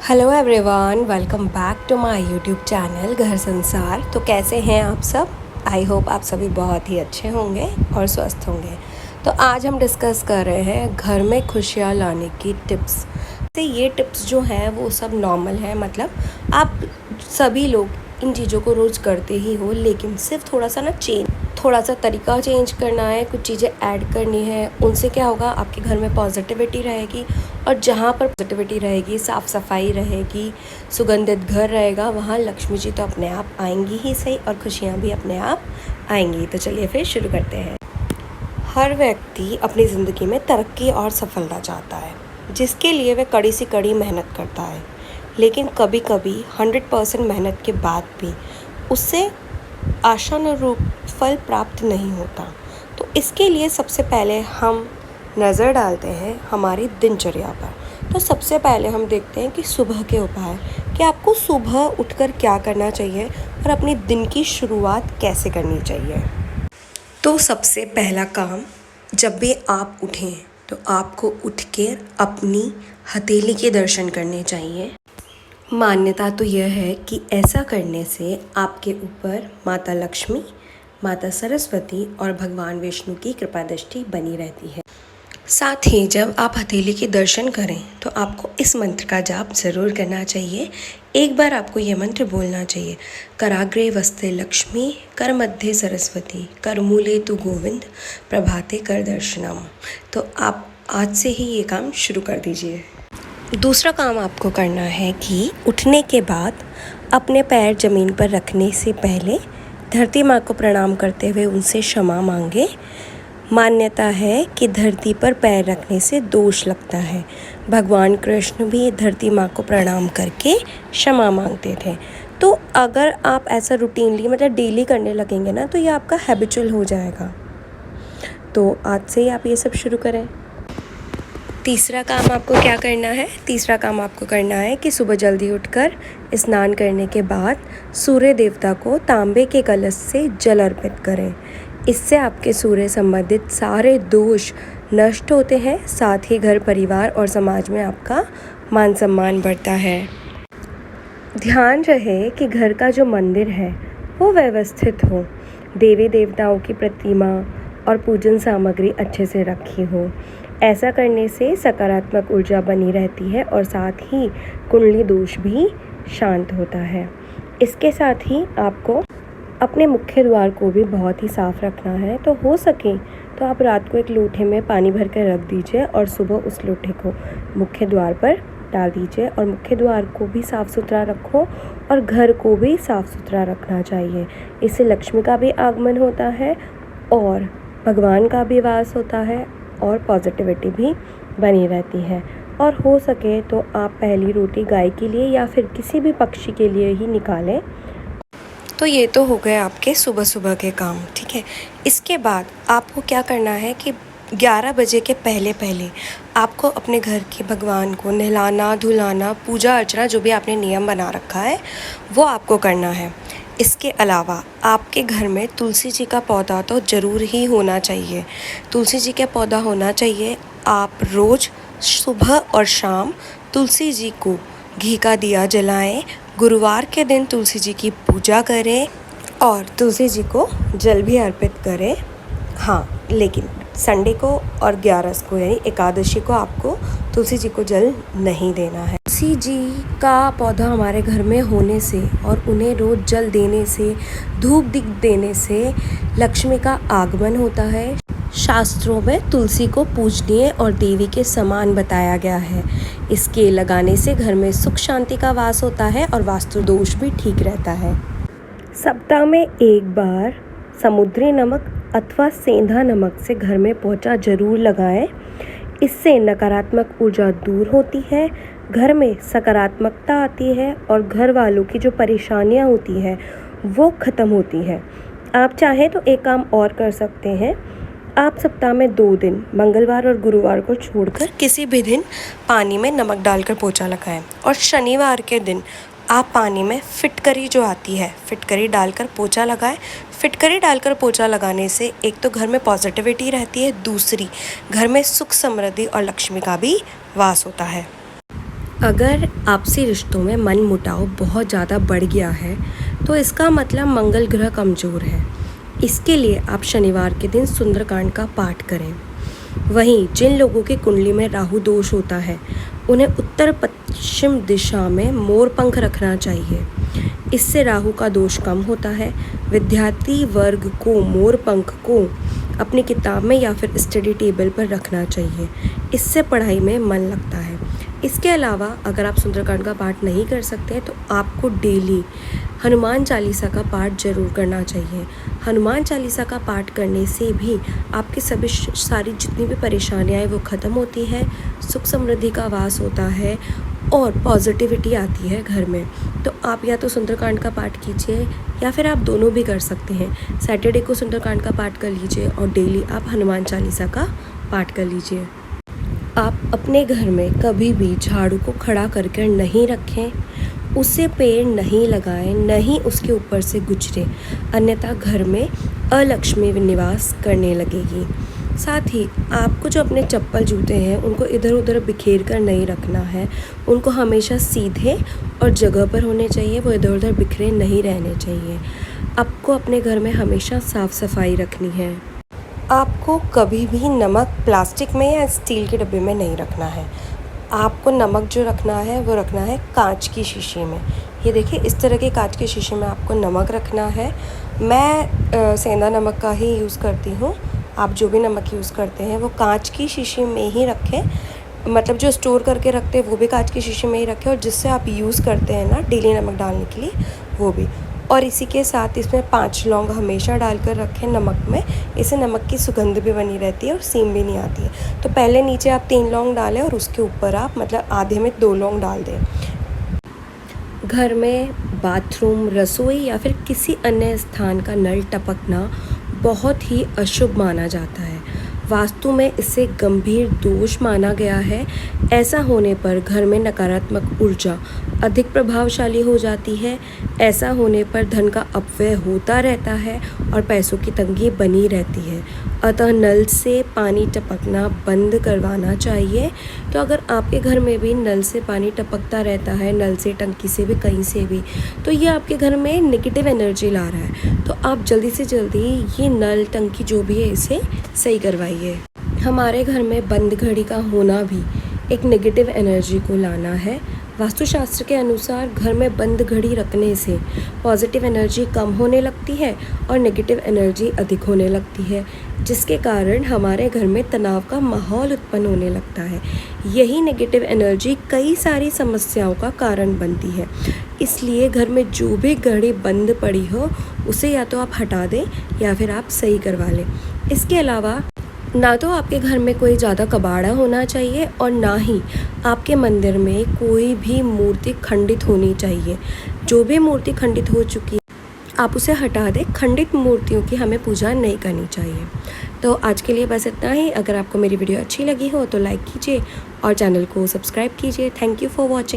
Hello everyone, welcome back to my YouTube channel Ghar Sansar. तो कैसे हैं आप सब? आई होप आप सभी बहुत ही अच्छे होंगे और स्वस्थ होंगे। तो आज हम डिस्कस कर रहे हैं घर में खुशियाँ लाने की टिप्स। तो ये टिप्स जो हैं वो सब नॉर्मल है, मतलब आप सभी लोग इन चीज़ों को रोज़ करते ही हो, लेकिन सिर्फ थोड़ा सा तरीका चेंज करना है, कुछ चीज़ें ऐड करनी है। उनसे क्या होगा, आपके घर में पॉजिटिविटी रहेगी, और जहाँ पर पॉजिटिविटी रहेगी, साफ़ सफाई रहेगी, सुगंधित घर रहेगा, वहाँ लक्ष्मी जी तो अपने आप आएंगी ही सही, और खुशियाँ भी अपने आप आएंगी। तो चलिए फिर शुरू करते हैं। हर व्यक्ति अपनी ज़िंदगी में तरक्की और सफलता चाहता है, जिसके लिए वह कड़ी से कड़ी मेहनत करता है। लेकिन कभी कभी 100% मेहनत के बाद भी उससे आशानुरूप फल प्राप्त नहीं होता। तो इसके लिए सबसे पहले हम नज़र डालते हैं हमारी दिनचर्या पर। तो सबसे पहले हम देखते हैं कि सुबह के उपाय, कि आपको सुबह उठकर क्या करना चाहिए और अपनी दिन की शुरुआत कैसे करनी चाहिए। तो सबसे पहला काम, जब भी आप उठें तो आपको उठ के अपनी हथेली के दर्शन करने चाहिए। मान्यता तो यह है कि ऐसा करने से आपके ऊपर माता लक्ष्मी, माता सरस्वती और भगवान विष्णु की कृपा दृष्टि बनी रहती है। साथ ही जब आप हथेली के दर्शन करें तो आपको इस मंत्र का जाप ज़रूर करना चाहिए। एक बार आपको ये मंत्र बोलना चाहिए, कराग्रे वस्ते लक्ष्मी, कर मध्य सरस्वती, कर मूले तु गोविंद, प्रभाते कर दर्शनम। तो आप आज से ही ये काम शुरू कर दीजिए। दूसरा काम आपको करना है कि उठने के बाद अपने पैर ज़मीन पर रखने से पहले धरती माँ को प्रणाम करते हुए उनसे क्षमा मांगे। मान्यता है कि धरती पर पैर रखने से दोष लगता है। भगवान कृष्ण भी धरती माँ को प्रणाम करके क्षमा मांगते थे। तो अगर आप ऐसा रूटीनली, मतलब डेली करने लगेंगे ना, तो ये आपका हैबिचुअल हो जाएगा। तो आज से ही आप ये सब शुरू करें। तीसरा काम आपको क्या करना है? तीसरा काम आपको करना है कि सुबह जल्दी उठकर स्नान करने के बाद सूर्य देवता को तांबे के कलश से जल अर्पित करें। इससे आपके सूर्य संबंधित सारे दोष नष्ट होते हैं, साथ ही घर परिवार और समाज में आपका मान सम्मान बढ़ता है। ध्यान रहे कि घर का जो मंदिर है वो व्यवस्थित हो, देवी देवताओं की प्रतिमा और पूजन सामग्री अच्छे से रखी हो। ऐसा करने से सकारात्मक ऊर्जा बनी रहती है और साथ ही कुंडली दोष भी शांत होता है। इसके साथ ही आपको अपने मुख्य द्वार को भी बहुत ही साफ़ रखना है। तो हो सके तो आप रात को एक लोटे में पानी भर कर रख दीजिए और सुबह उस लोटे को मुख्य द्वार पर डाल दीजिए। और मुख्य द्वार को भी साफ़ सुथरा रखो और घर को भी साफ़ सुथरा रखना चाहिए। इससे लक्ष्मी का भी आगमन होता है और भगवान का भी वास होता है और पॉजिटिविटी भी बनी रहती है। और हो सके तो आप पहली रोटी गाय के लिए या फिर किसी भी पक्षी के लिए ही निकालें। तो ये तो हो गए आपके सुबह सुबह के काम, ठीक है। इसके बाद आपको क्या करना है कि 11 बजे के पहले पहले आपको अपने घर के भगवान को नहलाना धुलाना, पूजा अर्चना जो भी आपने नियम बना रखा है वो आपको करना है। इसके अलावा आपके घर में तुलसी जी का पौधा तो ज़रूर ही होना चाहिए। तुलसी जी का पौधा होना चाहिए। आप रोज़ सुबह और शाम तुलसी जी को घी का दिया जलाएं। गुरुवार के दिन तुलसी जी की पूजा करें और तुलसी जी को जल भी अर्पित करें। हाँ, लेकिन संडे को और 11 को यानी एकादशी को आपको तुलसी जी को जल नहीं देना है। तुलसी जी का पौधा हमारे घर में होने से और उन्हें रोज़ जल देने से, धूप दीप देने से लक्ष्मी का आगमन होता है। शास्त्रों में तुलसी को पूजनीय और देवी के समान बताया गया है। इसके लगाने से घर में सुख शांति का वास होता है और वास्तु दोष भी ठीक रहता है। सप्ताह में एक बार समुद्री नमक अथवा सेंधा नमक से घर में पोंछा जरूर लगाएं। इससे नकारात्मक ऊर्जा दूर होती है, घर में सकारात्मकता आती है और घर वालों की जो परेशानियां होती है वो ख़त्म होती है। आप चाहें तो एक काम और कर सकते हैं। आप सप्ताह में 2 दिन, मंगलवार और गुरुवार को छोड़कर किसी भी दिन पानी में नमक डालकर पोंछा लगाएं। और शनिवार के दिन आप पानी में फिटकरी जो आती है, फिटकरी डालकर पोंछा लगाएं। फिटकरी डालकर पोंछा लगाने से एक तो घर में पॉजिटिविटी रहती है, दूसरी घर में सुख समृद्धि और लक्ष्मी का भी वास होता है। अगर आपसी रिश्तों में मन मुटाव बहुत ज़्यादा बढ़ गया है तो इसका मतलब मंगल ग्रह कमज़ोर है। इसके लिए आप शनिवार के दिन सुंदरकांड का पाठ करें। वहीं जिन लोगों की कुंडली में राहु दोष होता है उन्हें उत्तर पश्चिम दिशा में मोर पंख रखना चाहिए। इससे राहु का दोष कम होता है। विद्यार्थी वर्ग को मोर पंख को अपनी किताब में या फिर स्टडी टेबल पर रखना चाहिए। इससे पढ़ाई में मन लगता है। इसके अलावा अगर आप सुंदरकांड का पाठ नहीं कर सकते तो आपको डेली हनुमान चालीसा का पाठ ज़रूर करना चाहिए। हनुमान चालीसा का पाठ करने से भी आपकी सभी सारी जितनी भी परेशानियाँ हैं वो ख़त्म होती है, सुख समृद्धि का वास होता है और पॉजिटिविटी आती है घर में। तो आप या तो सुंदरकांड का पाठ कीजिए या फिर आप दोनों भी कर सकते हैं। सैटरडे को सुंदरकांड का पाठ कर लीजिए और डेली आप हनुमान चालीसा का पाठ कर लीजिए। आप अपने घर में कभी भी झाड़ू को खड़ा करके नहीं रखें, उससे पेड़ नहीं लगाएं, नहीं उसके ऊपर से गुजरे, अन्यथा घर में अलक्ष्मी निवास करने लगेगी। साथ ही आपको जो अपने चप्पल जूते हैं उनको इधर उधर बिखेर कर नहीं रखना है। उनको हमेशा सीधे और जगह पर होने चाहिए, वो इधर उधर बिखरे नहीं रहने चाहिए। आपको अपने घर में हमेशा साफ़ सफाई रखनी है। आपको कभी भी नमक प्लास्टिक में या स्टील के डब्बे में नहीं रखना है। आपको नमक जो रखना है वो रखना है कांच की शीशी में। ये देखिए, इस तरह के कांच के शीशे में आपको नमक रखना है। मैं सेंधा नमक का ही यूज़ करती हूँ। आप जो भी नमक यूज़ करते हैं वो कांच की शीशी में ही रखें। मतलब जो स्टोर करके रखते हैं वो भी कांच की शीशी में ही रखें, और जिससे आप यूज़ करते हैं ना डेली नमक डालने के लिए, वो भी। और इसी के साथ इसमें 5 लौंग हमेशा डालकर रखें नमक में। इससे नमक की सुगंध भी बनी रहती है और सीम भी नहीं आती है। तो पहले नीचे आप 3 लौंग डालें और उसके ऊपर आप मतलब आधे में 2 लौंग डाल दें। घर में बाथरूम, रसोई या फिर किसी अन्य स्थान का नल टपकना बहुत ही अशुभ माना जाता है। वास्तु में इसे गंभीर दोष माना गया है। ऐसा होने पर घर में नकारात्मक ऊर्जा अधिक प्रभावशाली हो जाती है। ऐसा होने पर धन का अपव्यय होता रहता है और पैसों की तंगी बनी रहती है। अतः नल से पानी टपकना बंद करवाना चाहिए। तो अगर आपके घर में भी नल से पानी टपकता रहता है, नल से, टंकी से भी, कहीं से भी, तो ये आपके घर में नेगेटिव एनर्जी ला रहा है। तो आप जल्दी से जल्दी ये नल, टंकी जो भी है इसे सही करवाइए। हमारे घर में बंद घड़ी का होना भी एक नेगेटिव एनर्जी को लाना है। वास्तुशास्त्र के अनुसार घर में बंद घड़ी रखने से पॉजिटिव एनर्जी कम होने लगती है और नेगेटिव एनर्जी अधिक होने लगती है, जिसके कारण हमारे घर में तनाव का माहौल उत्पन्न होने लगता है। यही नेगेटिव एनर्जी कई सारी समस्याओं का कारण बनती है। इसलिए घर में जो भी घड़ी बंद पड़ी हो उसे या तो आप हटा दें या फिर आप सही करवा लें। इसके अलावा ना तो आपके घर में कोई ज़्यादा कबाड़ा होना चाहिए और ना ही आपके मंदिर में कोई भी मूर्ति खंडित होनी चाहिए। जो भी मूर्ति खंडित हो चुकी है आप उसे हटा दें। खंडित मूर्तियों की हमें पूजा नहीं करनी चाहिए। तो आज के लिए बस इतना ही। अगर आपको मेरी वीडियो अच्छी लगी हो तो लाइक कीजिए और चैनल को सब्सक्राइब कीजिए। Thank you for watching.